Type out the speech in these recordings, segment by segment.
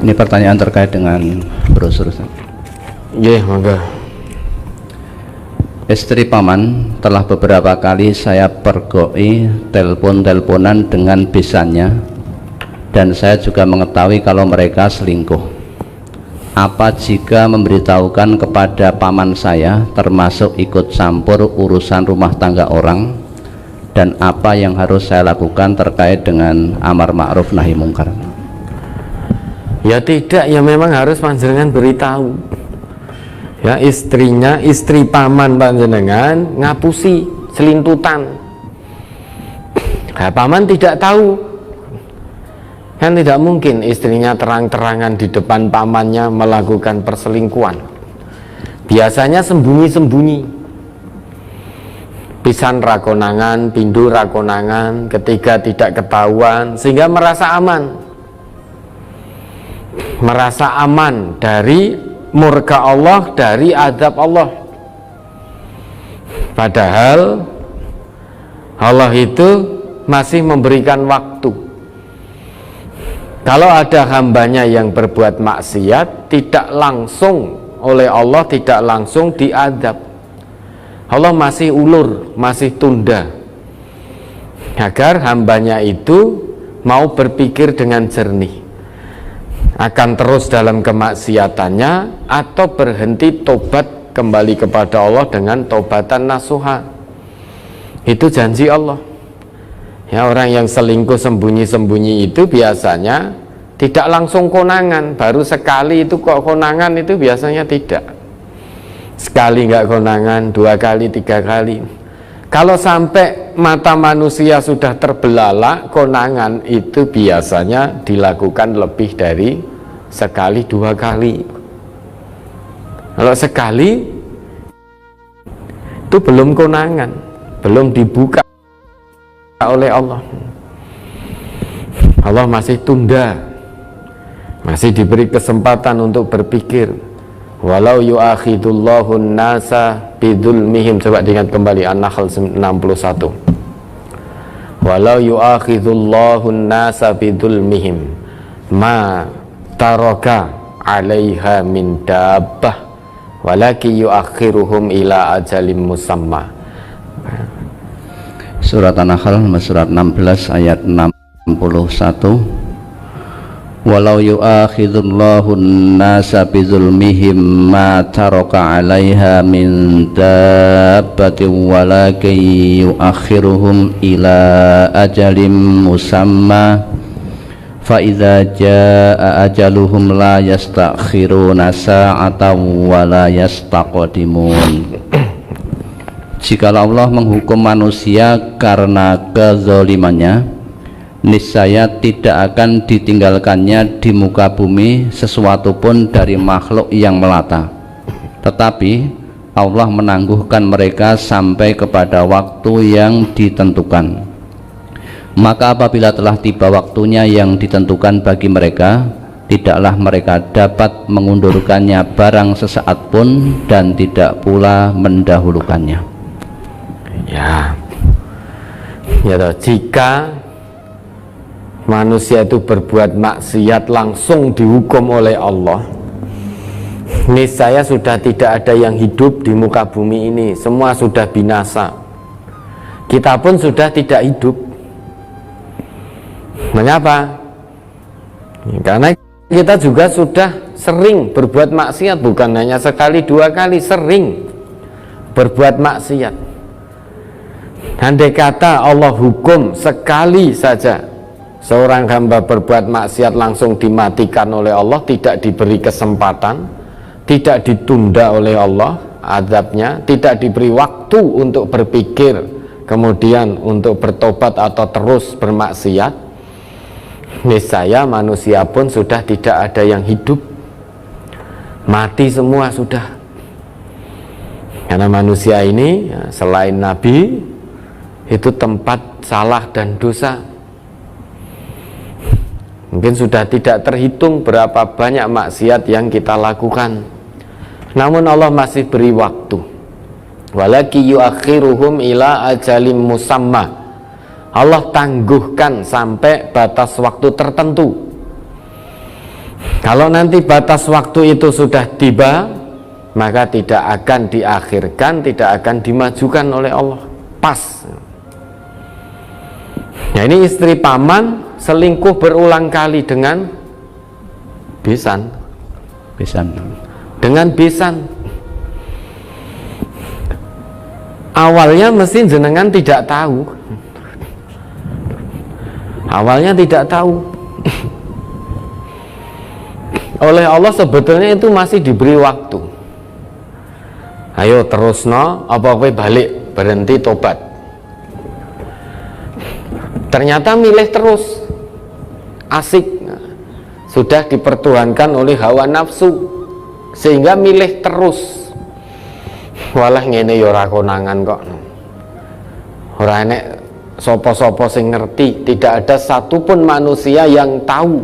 Ini pertanyaan terkait dengan brosur. Iya, monggo. Istri paman telah beberapa kali saya pergoi telepon-teleponan dengan besannya, dan saya juga mengetahui kalau mereka selingkuh. Apa jika memberitahukan kepada paman saya, termasuk ikut campur urusan rumah tangga orang, dan apa yang harus saya lakukan terkait dengan amar ma'ruf nahi mungkar? Ya tidak, ya memang harus panjenengan beritahu. Ya, istrinya, istri paman panjenengan ngapusi selintutan. Nah, paman tidak tahu. Kan tidak mungkin istrinya terang-terangan di depan pamannya melakukan perselingkuhan. Biasanya sembunyi-sembunyi. Pisan rakonangan, pindu rakonangan, ketiga tidak ketahuan, sehingga merasa aman. Merasa aman dari murka Allah, dari azab Allah. Padahal Allah itu masih memberikan waktu. Kalau ada hambanya yang berbuat maksiat, tidak langsung oleh Allah, tidak langsung diadab. Allah masih ulur, masih tunda, agar hambanya itu mau berpikir dengan jernih, akan terus dalam kemaksiatannya atau berhenti tobat kembali kepada Allah dengan tobatan nasuha. Itu janji Allah. Ya, orang yang selingkuh sembunyi-sembunyi itu biasanya tidak langsung konangan, baru sekali itu kok konangan, itu biasanya tidak. Sekali nggak konangan, 2 kali, 3 kali. Kalau sampai mata manusia sudah terbelalak, konangan itu biasanya dilakukan lebih dari sekali, 2 kali. Kalau sekali itu belum konangan, belum dibuka oleh Allah. Allah masih tunda, masih diberi kesempatan untuk berpikir. Walau yu'akhidullahu nasa bidzulmihim, coba diingat kembali An-Nahl 61. Walau yu'akhidullahu nasa bidzulmihim ma taraka 'alaiha min dabbah walaki yu'akhiruhum ila ajalim musamma. Surat An-Nahl surat 16 ayat 61. Walau yu'akhidullahu an-nasa bizulmihim ma taraka 'alaiha min dabbatin walakin yu'akhiruhum ila ajalin musamma fa idza jaa ajaluhum la yastakhiruna sa'atan wa la yastaqdimun. Jikalau Allah menghukum manusia karena kezalimannya, niscaya tidak akan ditinggalkannya di muka bumi sesuatu pun dari makhluk yang melata, tetapi Allah menangguhkan mereka sampai kepada waktu yang ditentukan. Maka apabila telah tiba waktunya yang ditentukan bagi mereka, tidaklah mereka dapat mengundurkannya barang sesaat pun dan tidak pula mendahulukannya. Ya, jika manusia itu berbuat maksiat langsung dihukum oleh Allah, niscaya sudah tidak ada yang hidup di muka bumi ini, semua sudah binasa. Kita pun sudah tidak hidup. Mengapa? Karena kita juga sudah sering berbuat maksiat, bukan hanya sekali 2 kali, sering berbuat maksiat. Andai kata Allah hukum sekali saja seorang hamba berbuat maksiat langsung dimatikan oleh Allah, tidak diberi kesempatan, tidak ditunda oleh Allah azabnya, tidak diberi waktu untuk berpikir kemudian untuk bertobat atau terus bermaksiat, niscaya manusia pun sudah tidak ada yang hidup, mati semua sudah. Karena manusia ini selain Nabi itu tempat salah dan dosa. Mungkin sudah tidak terhitung berapa banyak maksiat yang kita lakukan, namun Allah masih beri waktu. Walaki yuakhiruhum ila ajalim musamma, Allah tangguhkan sampai batas waktu tertentu. Kalau nanti batas waktu itu sudah tiba, maka tidak akan diakhirkan, tidak akan dimajukan oleh Allah. Pas. Nah, ini istri paman selingkuh berulang kali dengan besan. Dengan besan. Awalnya mesti jenengan tidak tahu. Awalnya tidak tahu. Oleh Allah sebetulnya itu masih diberi waktu. Ayo terus no, apa kowe balik, berhenti tobat. Ternyata milih terus, asik, sudah dipertuhankan oleh hawa nafsu, sehingga milih terus. Walah ngene ya ora konangan kok. Ora enek sapa-sapa sing ngerti, tidak ada satupun manusia yang tahu.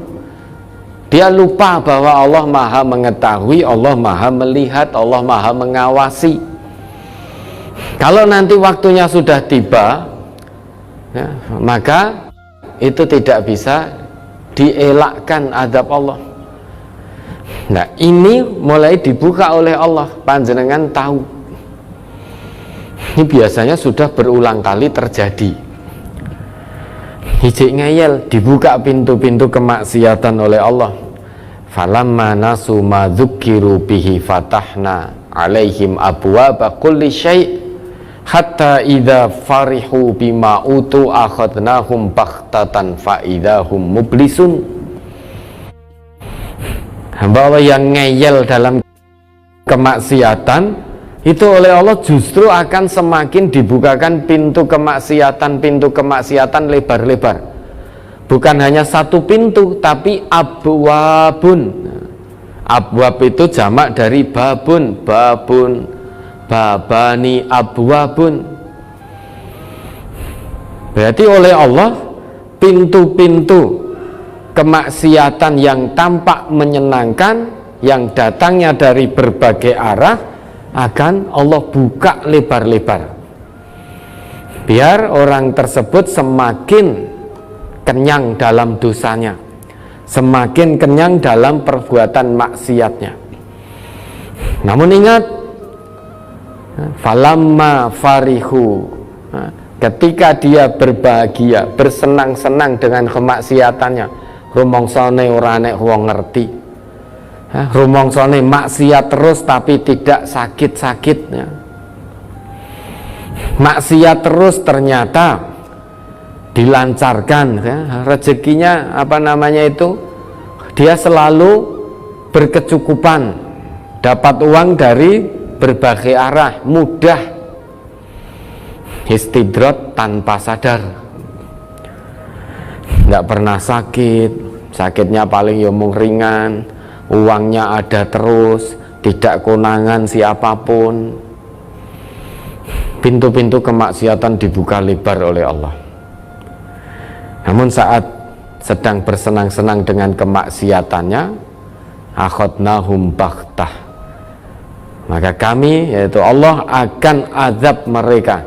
Dia lupa bahwa Allah Maha mengetahui, Allah Maha melihat, Allah Maha mengawasi. Kalau nanti waktunya sudah tiba, ya, maka itu tidak bisa dielakkan azab Allah. Nah, ini mulai dibuka oleh Allah, panjenengan tahu. Ini biasanya sudah berulang kali terjadi. Hijik ngeyel, dibuka pintu-pintu kemaksiatan oleh Allah. Falamma nasu ma dzukiru bihi fatahna alaihim abwaaba kulli syai' hatta idza farihu bima utu akhadnahum baghtatan fa idahum mublisun. Hamba Allah yang ngeyel dalam kemaksiatan itu oleh Allah justru akan semakin dibukakan pintu kemaksiatan lebar-lebar. Bukan hanya satu pintu, tapi abwabun. Abwab itu jamak dari babun, babani, abwabun. Berarti oleh Allah pintu-pintu kemaksiatan yang tampak menyenangkan, yang datangnya dari berbagai arah, akan Allah buka lebar-lebar, biar orang tersebut semakin kenyang dalam dosanya, semakin kenyang dalam perbuatan maksiatnya. Namun ingat, falamma farihu, ketika dia berbahagia, bersenang-senang dengan kemaksiatannya, rumongsane ora nek wong ngerti, rumongsane maksiat terus tapi tidak sakit-sakitnya, maksiat terus ternyata dilancarkan, ya, rezekinya dia selalu berkecukupan, dapat uang dari berbagai arah, mudah, istidrot tanpa sadar, nggak pernah sakit, sakitnya paling mung ringan, uangnya ada terus, tidak konangan siapapun. Pintu-pintu kemaksiatan dibuka lebar oleh Allah. Namun saat sedang bersenang-senang dengan kemaksiatannya, akhadnahum baghtah, maka kami, yaitu Allah, akan azab mereka.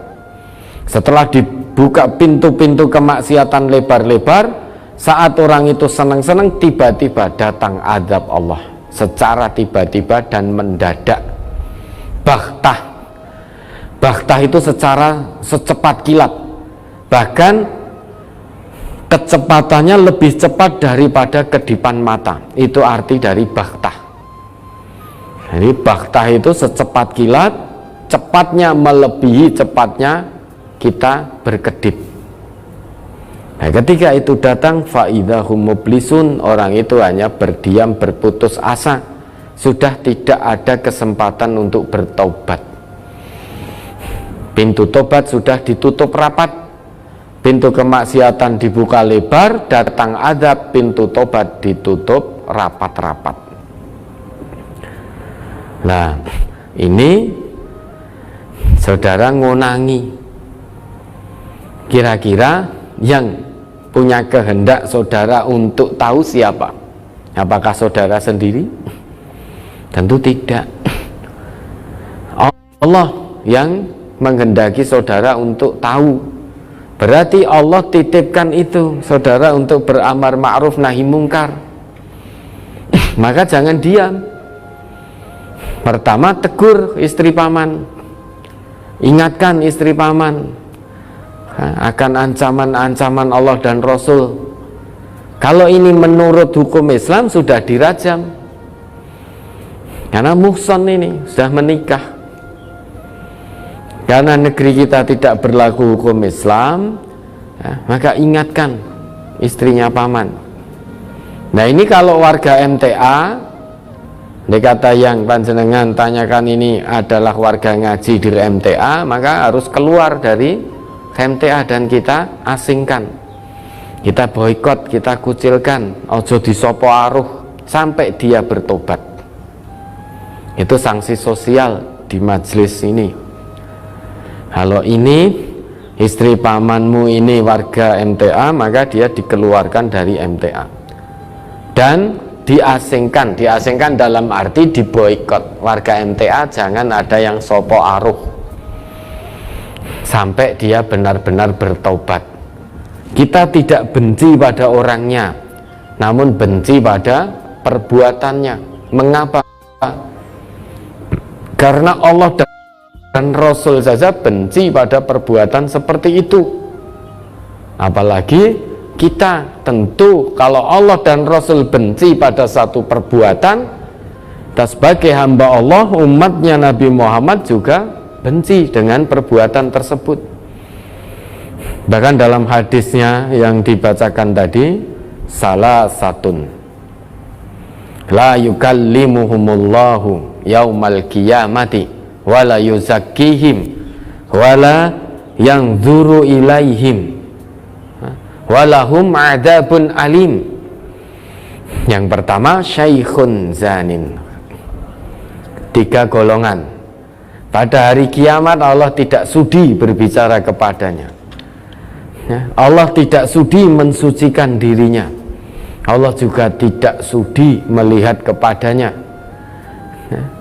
Setelah dibuka pintu-pintu kemaksiatan lebar-lebar, saat orang itu senang-senang, tiba-tiba datang azab Allah secara tiba-tiba dan mendadak. Baghtah itu secepat kilat, bahkan kecepatannya lebih cepat daripada kedipan mata. Itu arti dari baghtah. Jadi baghtah itu secepat kilat, cepatnya melebihi cepatnya kita berkedip. Nah, ketika itu datang, faidahum mublisun, orang itu hanya berdiam, berputus asa, sudah tidak ada kesempatan untuk bertobat. Pintu tobat sudah ditutup rapat, pintu kemaksiatan dibuka lebar, datang azab, pintu tobat ditutup rapat-rapat. Nah, ini saudara ngonangi, kira-kira yang punya kehendak saudara untuk tahu siapa? Apakah saudara sendiri? Tentu tidak. Allah yang menghendaki saudara untuk tahu. Berarti Allah titipkan itu saudara untuk beramar ma'ruf nahi mungkar. Maka jangan diam. Pertama, tegur istri paman, ingatkan istri paman akan ancaman-ancaman Allah dan Rasul. Kalau ini menurut hukum Islam sudah dirajam, karena muhsan ini sudah menikah. Karena negeri kita tidak berlaku hukum Islam, maka ingatkan istrinya paman. Nah, ini kalau warga MTA, dikata yang panjenengan tanyakan ini adalah warga ngaji di MTA, maka harus keluar dari MTA dan kita asingkan, kita boikot, kita kucilkan, ojo disopo aruh sampai dia bertobat. Itu sanksi sosial di majelis ini. Kalau ini istri pamanmu ini warga MTA, maka dia dikeluarkan dari MTA dan diasingkan. Diasingkan dalam arti diboikot. Warga MTA jangan ada yang sopo aruh sampai dia benar-benar bertobat. Kita tidak benci pada orangnya, namun benci pada perbuatannya. Mengapa? Karena Allah dan Rasul saja benci pada perbuatan seperti itu, apalagi kita. Tentu kalau Allah dan Rasul benci pada satu perbuatan, kita sebagai hamba Allah, umatnya Nabi Muhammad juga benci dengan perbuatan tersebut. Bahkan dalam hadisnya yang dibacakan tadi, salah satun la yukallimuhumullahu yaumal qiyamati wala yuzakkihim wala yanzuru ilaihim walahum adzabun alim. Yang pertama, syaikhun zanin. 3 golongan. Pada hari kiamat Allah tidak sudi berbicara kepadanya. Allah tidak sudi mensucikan dirinya. Allah juga tidak sudi melihat kepadanya.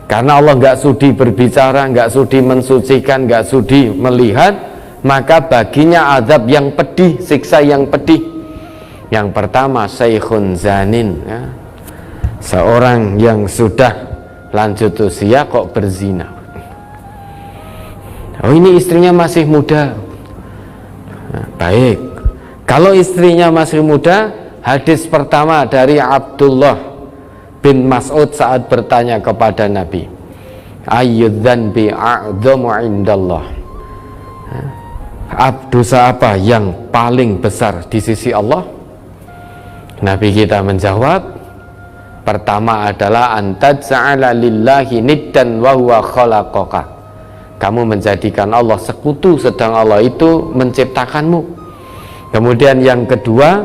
Karena Allah nggak sudi berbicara, nggak sudi mensucikan, nggak sudi melihat, maka baginya azab yang pedih, siksa yang pedih. Yang pertama, syaikhun zanin, ya. Seorang yang sudah lanjut usia kok berzina. Oh, ini istrinya masih muda. Nah, baik. Kalau istrinya masih muda, hadis pertama dari Abdullah bin Mas'ud saat bertanya kepada Nabi, ayyudzanbi a'dhamu indallah, dosa apa yang paling besar di sisi Allah? Nabi kita menjawab, pertama adalah antaj'ala lillahi niddan wa huwa khalaqaka. Kamu menjadikan Allah sekutu sedang Allah itu menciptakanmu. Kemudian yang kedua,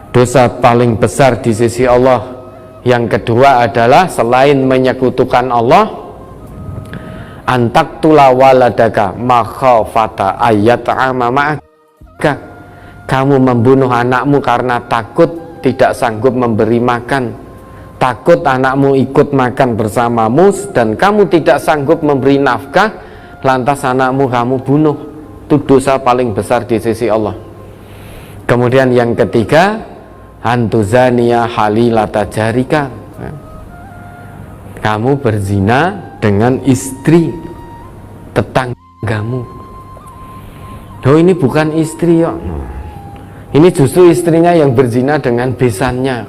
dosa paling besar di sisi Allah yang kedua adalah selain menyekutukan Allah, antaktula waladaka makhafata ayat'ama ma'aka. Kamu membunuh anakmu karena takut tidak sanggup memberi makan, takut anakmu ikut makan bersamamu dan kamu tidak sanggup memberi nafkah, lantas anakmu kamu bunuh. Itu dosa paling besar di sisi Allah. Kemudian yang ketiga, antuzania halilata jarika. Kamu berzina dengan istri tetanggamu. Oh, ini bukan istri ya. Ini justru istrinya yang berzina dengan besannya.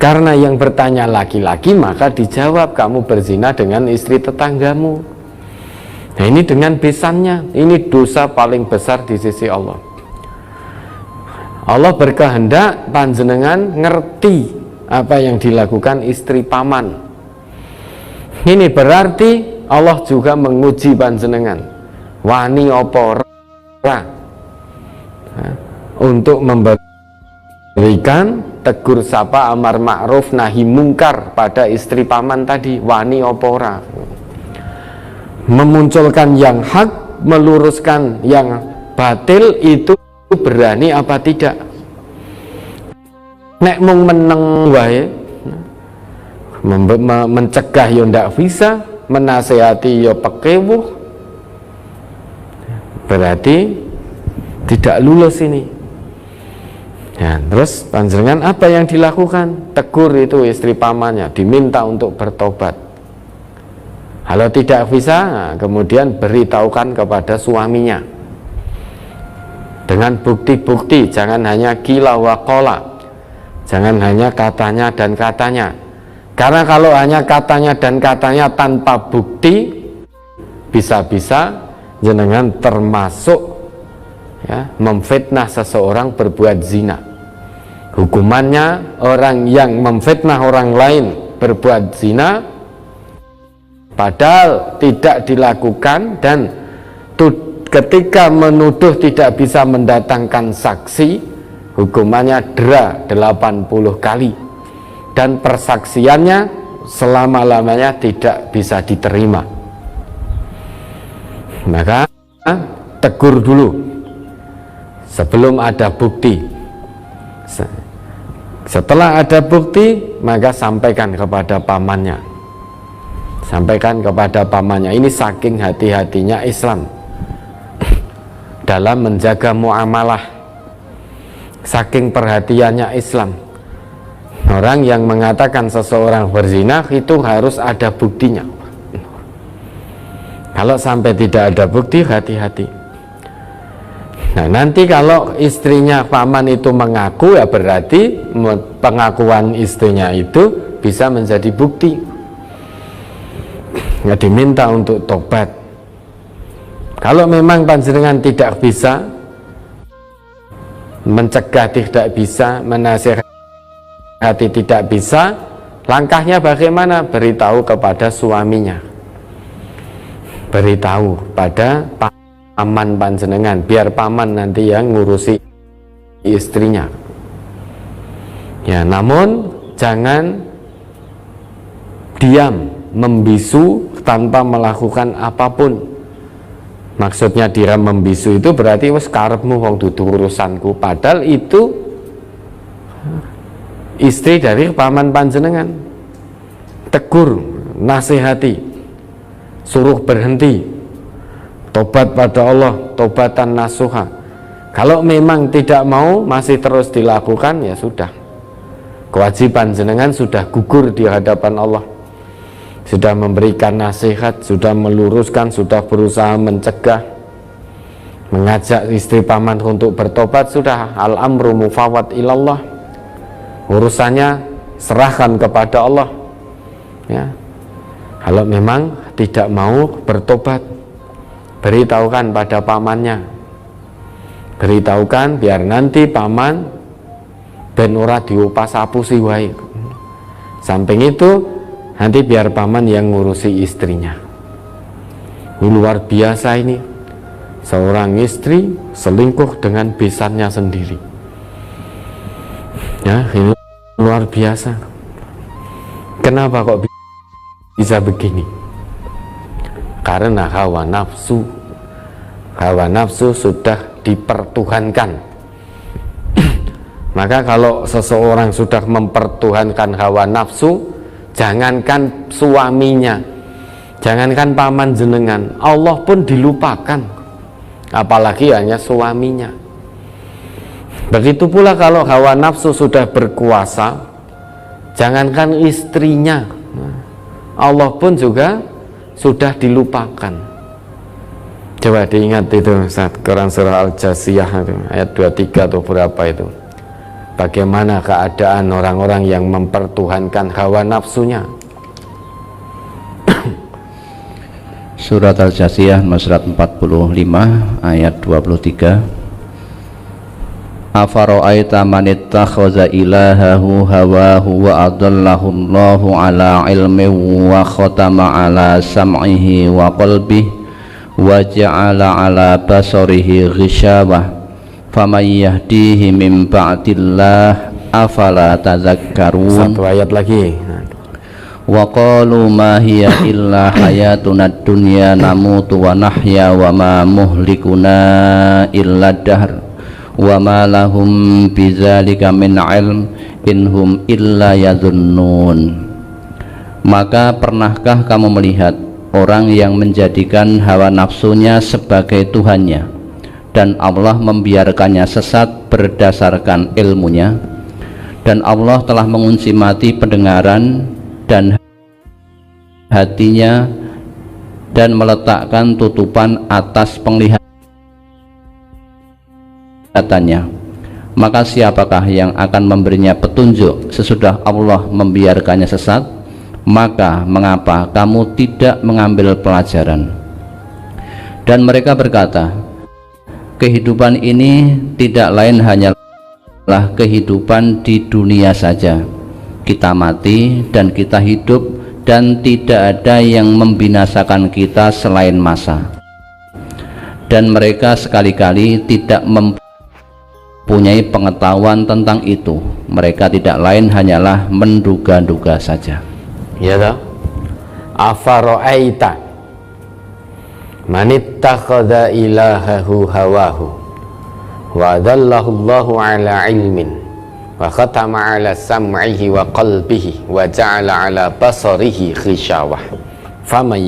Karena yang bertanya laki-laki, maka dijawab kamu berzina dengan istri tetanggamu. Nah, ini dengan besannya. Ini dosa paling besar di sisi Allah. Allah berkehendak panjenengan ngerti apa yang dilakukan istri paman. Ini berarti Allah juga menguji panjenengan. Wani apa ora untuk memberikan tegur sapa amar ma'ruf nahi mungkar pada istri paman tadi. Wani apa ora, memunculkan yang hak, meluruskan yang batil, itu berani apa tidak? Nek mung meneng wae, mencegah yo ndak bisa, menasehati yo pekewuh, berarti tidak lulus ini. Ya, terus panjenengan apa yang dilakukan? Tegur itu istri pamannya, diminta untuk bertobat. Kalau tidak bisa, nah, kemudian beritahukan kepada suaminya dengan bukti-bukti, jangan hanya kila wa qola, jangan hanya katanya dan katanya. Karena kalau hanya katanya dan katanya tanpa bukti, bisa-bisa jenengan termasuk ya, memfitnah seseorang berbuat zina. Hukumannya orang yang memfitnah orang lain berbuat zina padahal tidak dilakukan, dan ketika menuduh tidak bisa mendatangkan saksi, hukumannya dera 80 kali, dan persaksiannya selama-lamanya tidak bisa diterima. Maka tegur dulu sebelum ada bukti. Setelah ada bukti, maka sampaikan kepada pamannya. Sampaikan kepada pamannya. Ini saking hati-hatinya Islam dalam menjaga muamalah, saking perhatiannya Islam. Orang yang mengatakan seseorang berzina itu harus ada buktinya. Kalau sampai tidak ada bukti, hati-hati. Nah, nanti kalau istrinya paman itu mengaku, ya berarti pengakuan istrinya itu bisa menjadi bukti. Ya, diminta untuk tobat. Kalau memang panjenengan tidak bisa mencegah, tidak bisa menasihati, tidak bisa, langkahnya bagaimana? Beritahu kepada suaminya, beritahu pada paman panjenengan, biar paman nanti yang ngurusi istrinya. Ya, namun jangan diam membisu tanpa melakukan apapun. Maksudnya diam membisu itu berarti wis karepmu wong dudu urusanku, padahal itu istri dari paman panjenengan. Tegur, nasihati, suruh berhenti, tobat pada Allah, tobatan nasuha. Kalau memang tidak mau, masih terus dilakukan, ya sudah, kewajiban jenengan sudah gugur di hadapan Allah. Sudah memberikan nasihat, sudah meluruskan, sudah berusaha mencegah, mengajak istri paman untuk bertobat, sudah al-amru mufawwad ilallah. Urusannya serahkan kepada Allah. Ya. Kalau memang tidak mau bertobat, beritahukan pada pamannya, beritahukan biar nanti paman ben ora diupas apusi wae. Samping itu nanti biar paman yang ngurusi istrinya. Ini luar biasa ini, seorang istri selingkuh dengan besannya sendiri. Ya, ini luar biasa. Kenapa kok bisa begini? Karena hawa nafsu. Hawa nafsu sudah dipertuhankan. Maka kalau seseorang sudah mempertuhankan hawa nafsu, jangankan suaminya, jangankan paman jenengan, Allah pun dilupakan, apalagi hanya suaminya. Begitu pula kalau hawa nafsu sudah berkuasa, jangankan istrinya, Allah pun juga sudah dilupakan. Coba diingat itu Ustaz, Quran surah Al-Jasiyah ayat 23 atau berapa itu, bagaimana keadaan orang-orang yang mempertuhankan hawa nafsunya. Surat Al-Jasiyah surat 45 ayat 23. Afara'aita man ittakhadha ilahahu hawahu wa adallahu Allahu ala ilmin wa khatama ala sam'ihi wa qalbihi wa ja'ala ala basarihi ghishawah faman yahdihi min ba'dillah afala tadhakkarun. Satu ayat lagi. Wa qalu ma hiya illa hayatuna dunya namutu wa nahya wa ma muhlikuna illa dahr wa ma lahum bidzalika min ilm inhum illa yadhunnun. Maka pernahkah kamu melihat orang yang menjadikan hawa nafsunya sebagai Tuhannya dan Allah membiarkannya sesat berdasarkan ilmunya, dan Allah telah mengunci mati pendengaran dan hatinya dan meletakkan tutupan atas penglihatannya. Maka siapakah yang akan memberinya petunjuk sesudah Allah membiarkannya sesat? Maka mengapa kamu tidak mengambil pelajaran? Dan mereka berkata, kehidupan ini tidak lain hanyalah kehidupan di dunia saja. Kita mati dan kita hidup, dan tidak ada yang membinasakan kita selain masa. Dan mereka sekali-kali tidak mempunyai pengetahuan tentang itu. Mereka tidak lain hanyalah menduga-duga saja. Ya toh? Afara'aita man ittakhadha ilahahu hawahu wa adallahu Allahu ala ilmin wa khatama ala sam'ihi wa qalbihi wa ja'ala ala basarihi khishawah faman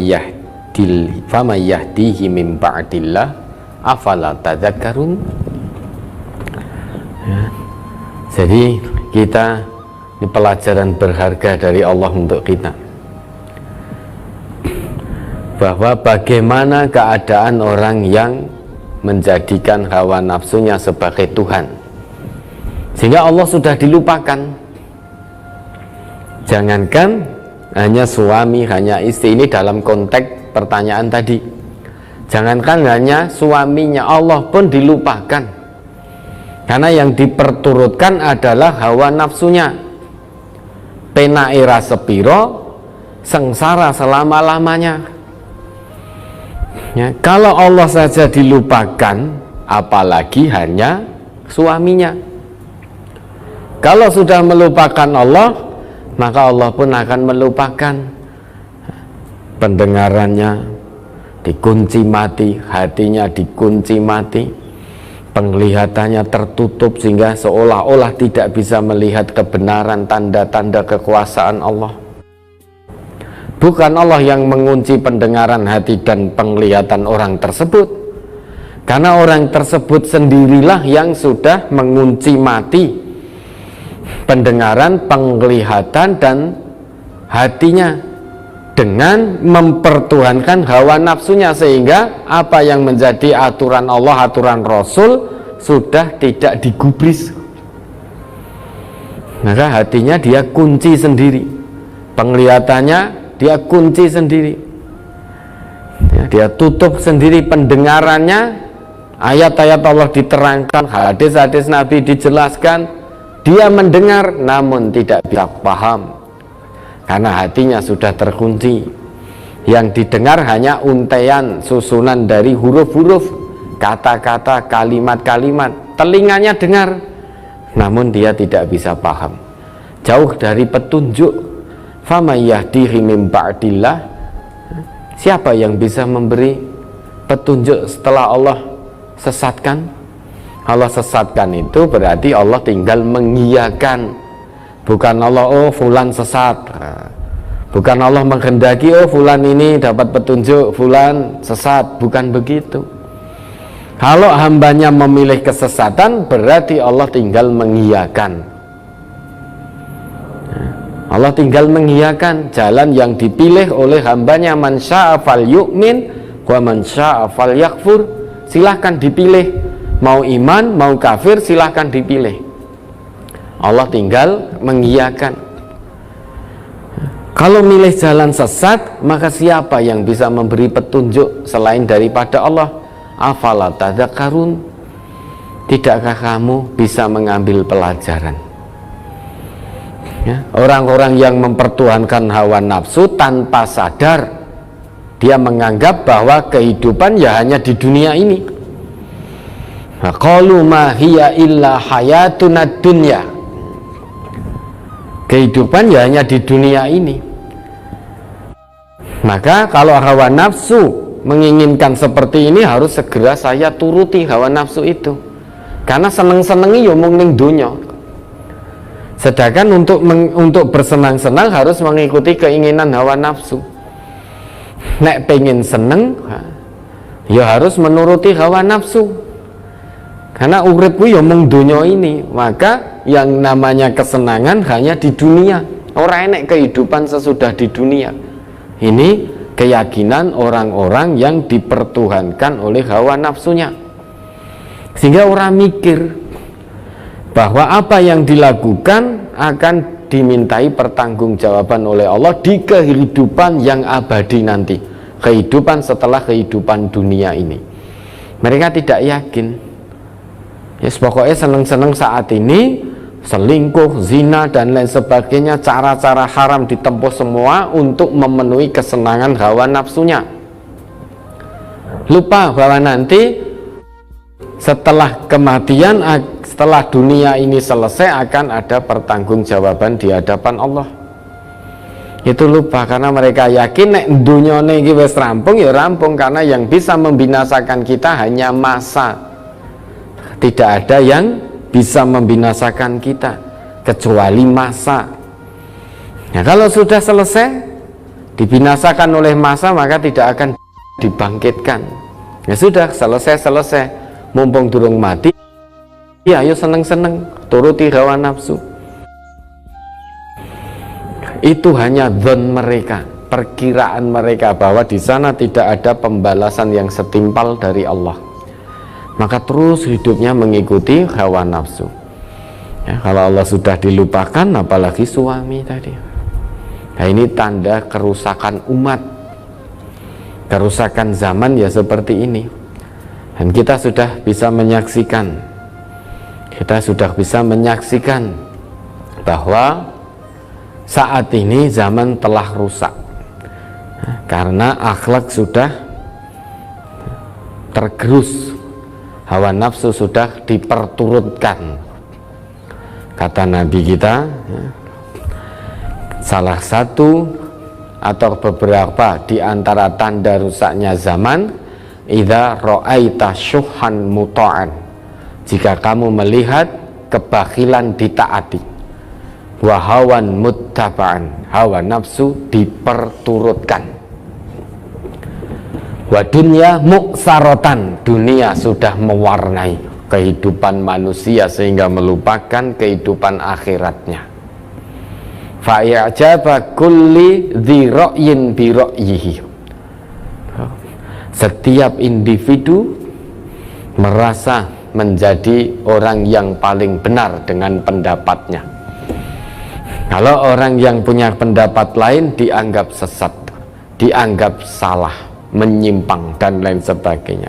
yahdihi min ba'dillah afala tadhakkarun. Ya. Jadi kita, ini pelajaran berharga dari Allah untuk kita, bahwa bagaimana keadaan orang yang menjadikan hawa nafsunya sebagai Tuhan, sehingga Allah sudah dilupakan. Jangankan hanya suami, hanya istri, ini dalam konteks pertanyaan tadi. Jangankan hanya suaminya, Allah pun dilupakan. Karena yang diperturutkan adalah hawa nafsunya. Penaira sepiro, sengsara selama-lamanya. Ya, kalau Allah saja dilupakan, apalagi hanya suaminya. Kalau sudah melupakan Allah, maka Allah pun akan melupakan. Pendengarannya dikunci mati, hatinya dikunci mati, penglihatannya tertutup sehingga seolah-olah tidak bisa melihat kebenaran, tanda-tanda kekuasaan Allah. Bukan Allah yang mengunci pendengaran, hati, dan penglihatan orang tersebut, karena orang tersebut sendirilah yang sudah mengunci mati pendengaran, penglihatan, dan hatinya dengan mempertuhankan hawa nafsunya, sehingga apa yang menjadi aturan Allah, aturan Rasul sudah tidak digubris. Maka hatinya dia kunci sendiri, penglihatannya dia kunci sendiri, ya, dia tutup sendiri pendengarannya. Ayat-ayat Allah diterangkan, hadis-hadis Nabi dijelaskan, dia mendengar namun tidak bisa paham karena hatinya sudah terkunci. Yang didengar hanya untaian, susunan dari huruf-huruf, kata-kata, kalimat-kalimat. Telinganya dengar, namun dia tidak bisa paham. Jauh dari petunjuk. Faman yahdihi min ba'dillah, siapa yang bisa memberi petunjuk setelah Allah sesatkan? Allah sesatkan itu berarti Allah tinggal mengiyakan. Bukan Allah, oh fulan sesat, bukan Allah menghendaki, oh fulan ini dapat petunjuk, fulan sesat. Bukan begitu. Kalau hambanya memilih kesesatan, berarti Allah tinggal mengiyakan. Allah tinggal mengiyakan jalan yang dipilih oleh hambanya. Man sya'a fal yu'min wa man sya'a fal yakfur. Silahkan dipilih, mau iman mau kafir, silahkan dipilih. Allah tinggal mengiyakan. Kalau milih jalan sesat, maka siapa yang bisa memberi petunjuk selain daripada Allah? Afala tadzakarun, tidakkah kamu bisa mengambil pelajaran? Ya, orang-orang yang mempertuhankan hawa nafsu tanpa sadar, dia menganggap bahwa kehidupan ya hanya di dunia ini. Qalu ma hiya illa hayatuna dunya, kehidupan ya hanya di dunia ini. Maka kalau hawa nafsu menginginkan seperti ini, harus segera saya turuti hawa nafsu itu, karena seneng-senengi ya mung ning donya. Sedangkan untuk bersenang-senang harus mengikuti keinginan hawa nafsu. Nek pengen seneng, ya harus menuruti hawa nafsu. Karena urip ku ya mung donya ini, maka yang namanya kesenangan hanya di dunia. Ora enek kehidupan sesudah di dunia. Ini keyakinan orang-orang yang dipertuhankan oleh hawa nafsunya. Sehingga orang mikir bahwa apa yang dilakukan akan dimintai pertanggungjawaban oleh Allah di kehidupan yang abadi nanti, kehidupan setelah kehidupan dunia ini. Mereka tidak yakin. Ya, pokoknya seneng-seneng saat ini, selingkuh, zina dan lain sebagainya, cara-cara haram ditempuh semua untuk memenuhi kesenangan hawa nafsunya. Lupa bahwa nanti setelah kematian, setelah dunia ini selesai, akan ada pertanggungjawaban di hadapan Allah. Itu lupa karena mereka yakin nek dunyane iki wis rampung ya rampung, karena yang bisa membinasakan kita hanya masa. Tidak ada yang bisa membinasakan kita kecuali masa. Nah, kalau sudah selesai dibinasakan oleh masa, maka tidak akan dibangkitkan. Ya sudah, selesai, mumpung durung mati, ya ayo seneng-seneng, turuti hawa nafsu. Itu hanya dzon mereka, perkiraan mereka bahwa di sana tidak ada pembalasan yang setimpal dari Allah. Maka terus hidupnya mengikuti hawa nafsu. Ya, kalau Allah sudah dilupakan, apalagi suami tadi. Nah, ini tanda kerusakan umat, kerusakan zaman ya seperti ini. Dan kita sudah bisa menyaksikan bahwa saat ini zaman telah rusak, karena akhlak sudah tergerus, hawa nafsu sudah diperturutkan. Kata Nabi kita, salah satu atau beberapa di antara tanda rusaknya zaman, idza ra'aita syuhan muta'an, jika kamu melihat kebakilan ditaati, wa hawan muttaba'an, hawa nafsu diperturutkan, wa dunya muksaratan, dunia sudah mewarnai kehidupan manusia sehingga melupakan kehidupan akhiratnya. Fa ya'jaba kulli dzi ra'yin bi ra'yihi, setiap individu merasa menjadi orang yang paling benar dengan pendapatnya. Kalau orang yang punya pendapat lain dianggap sesat, dianggap salah, menyimpang dan lain sebagainya.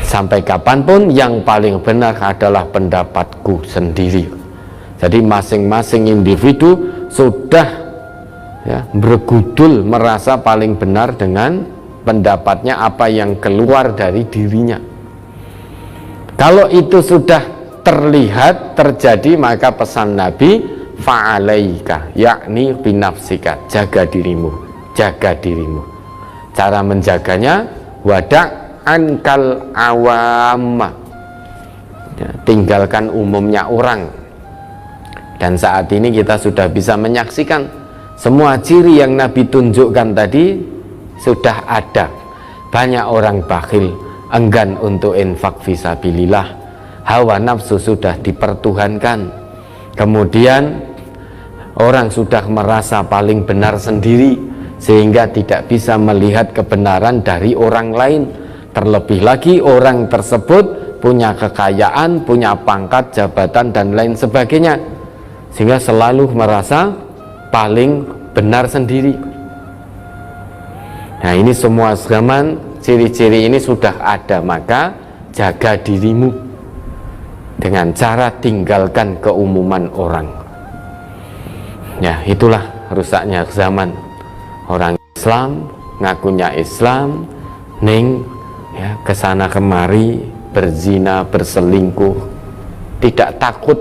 Sampai kapanpun yang paling benar adalah pendapatku sendiri. Jadi masing-masing individu sudah bergudul merasa paling benar dengan pendapatnya, apa yang keluar dari dirinya. Kalau itu sudah terlihat terjadi, maka pesan Nabi, fa'alaika, yakni binafsika, jaga dirimu, jaga dirimu. Cara menjaganya, wada' ankal awamma, tinggalkan umumnya orang. Dan saat ini kita sudah bisa menyaksikan semua ciri yang Nabi tunjukkan tadi sudah ada. Banyak orang bakhil, enggan untuk infak fisabilillah, hawa nafsu sudah dipertuhankan. Kemudian orang sudah merasa paling benar sendiri sehingga tidak bisa melihat kebenaran dari orang lain. Terlebih lagi orang tersebut punya kekayaan, punya pangkat, jabatan dan lain sebagainya, sehingga selalu merasa paling benar sendiri. Nah, ini semua zaman ciri-ciri ini sudah ada, maka jaga dirimu dengan cara tinggalkan keumuman orang. Ya, itulah rusaknya zaman. Orang Islam ngakunya Islam, kesana kemari berzina, berselingkuh, tidak takut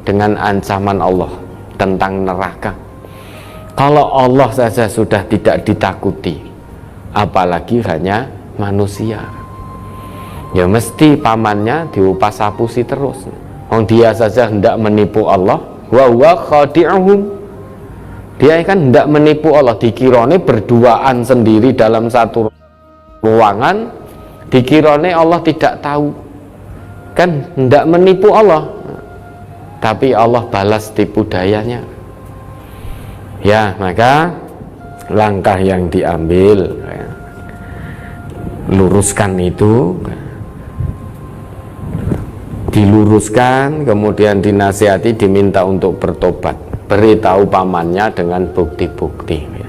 dengan ancaman Allah tentang neraka. Kalau Allah saja sudah tidak ditakuti, apalagi hanya manusia. Ya mesti pamannya diupas sapusi terus. Dia saja hendak menipu Allah, wa huwa khadi'uhum. Dia kan hendak menipu Allah, dikirone berduaan sendiri dalam satu ruangan, dikirone Allah tidak tahu. kan hendak menipu Allah, tapi Allah balas tipu dayanya. Ya, maka langkah yang diambil, ya, luruskan itu, diluruskan, kemudian dinasihati, diminta untuk bertobat, beritahu pamannya dengan bukti-bukti.